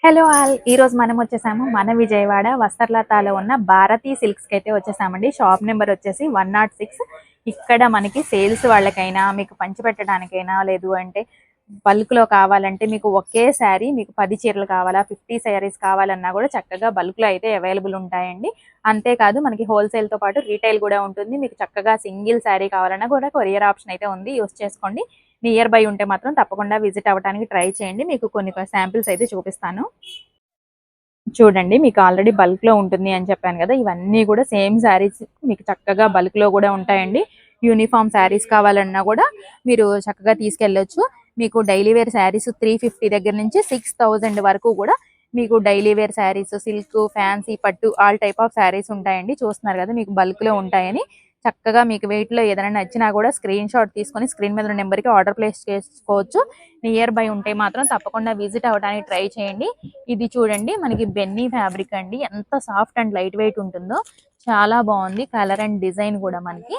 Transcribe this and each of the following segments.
Hello all ఈ రోజు మనం వచ్చేసాము మన విజయవాడ వస్త్రలతాలో ఉన్న భారతీ సిల్క్స్ కి అయితే వచ్చేసామండి. షాప్ నెంబర్ వచ్చేసి 106. ఇక్కడ మనకి సేల్స్ వాళ్ళకైనా మీకు పంచి పెట్టడానికైనా లేదు అంటే బల్క్ లో కావాలంటే మీకు ఒకే శారీ మీకు 10 చీరలు కావాలా 50 శారీస్ కావాలన్నా కూడా చక్కగా బల్క్ లో అయితే అవైలబుల్ ఉంటాయండి. అంతేకాదు మనకి హోల్సేల్ తో పాటు రీటైల్ కూడా ఉంటుంది. మీకు చక్కగా సింగిల్ శారీ కావాలన్నా కూడా కొరియర్ ఆప్షన్ అయితే ఉంది, యూస్ చేసుకోండి. నియర్ బై ఉంటే మాత్రం తప్పకుండా విజిట్ అవ్వడానికి ట్రై చేయండి. మీకు కొన్ని శాంపిల్స్ అయితే చూపిస్తాను. చూడండి, మీకు ఆల్రెడీ బల్క్ లో ఉంటుంది అని చెప్పాను కదా, ఇవన్నీ కూడా సేమ్ శారీస్ మీకు చక్కగా బల్క్ లో కూడా ఉంటాయండి. యూనిఫామ్ శారీస్ కావాలన్నా కూడా మీరు చక్కగా తీసుకెళ్ళొచ్చు. మీకు డైలీ వేర్ శారీస్ 350 దగ్గర నుంచి 6000 వరకు కూడా మీకు daily wear saris, silk, fancy, పట్టు ఆల్ టైప్ ఆఫ్ శారీస్ ఉంటాయండి. చూస్తున్నారు కదా, మీకు బల్క్ లో ఉంటాయని. చక్కగా మీకు వెయిట్ లో ఏదైనా నచ్చినా కూడా స్క్రీన్ షాట్ తీసుకొని స్క్రీన్ మీద నెంబర్ కి ఆర్డర్ ప్లేస్ చేసుకోవచ్చు. నియర్ బై ఉంటే మాత్రం తప్పకుండా విజిట్ అవ్వడానికి ట్రై చేయండి. ఇది చూడండి, మనకి బెన్నీ ఫ్యాబ్రిక్ అండి. ఎంత సాఫ్ట్ అండ్ లైట్ వెయిట్ ఉంటుందో, చాలా బాగుంది. కలర్ అండ్ డిజైన్ కూడా మనకి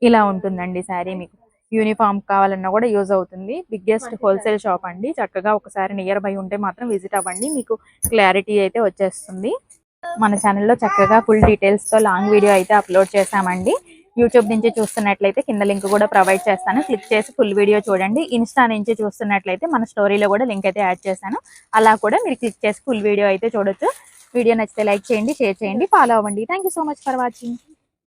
ఇలా ఉంటుందండి శారీ. మీకు యూనిఫామ్ కావాలన్నా కూడా యూజ్ అవుతుంది. బిగ్గెస్ట్ హోల్సేల్ షాప్ అండి. చక్కగా ఒకసారి నియర్ బై ఉంటే మాత్రం విజిట్ అవ్వండి, మీకు క్లారిటీ అయితే వచ్చేస్తుంది. మన ఛానల్లో చక్కగా ఫుల్ డీటెయిల్స్ తో లాంగ్ వీడియో అయితే అప్లోడ్ చేశామండి. యూట్యూబ్ నుంచి చూస్తున్నట్లయితే కింద లింక్ కూడా ప్రొవైడ్ చేస్తాను, క్లిక్ చేసి ఫుల్ వీడియో చూడండి. ఇన్స్టా నుంచి చూస్తున్నట్లయితే మన స్టోరీలో కూడా లింక్ అయితే యాడ్ చేశాను, అలా కూడా మీరు క్లిక్ చేసి ఫుల్ వీడియో అయితే చూడొచ్చు. వీడియో నచ్చితే లైక్ చేయండి, షేర్ చేయండి, ఫాలో అవ్వండి. Thank so much for watching.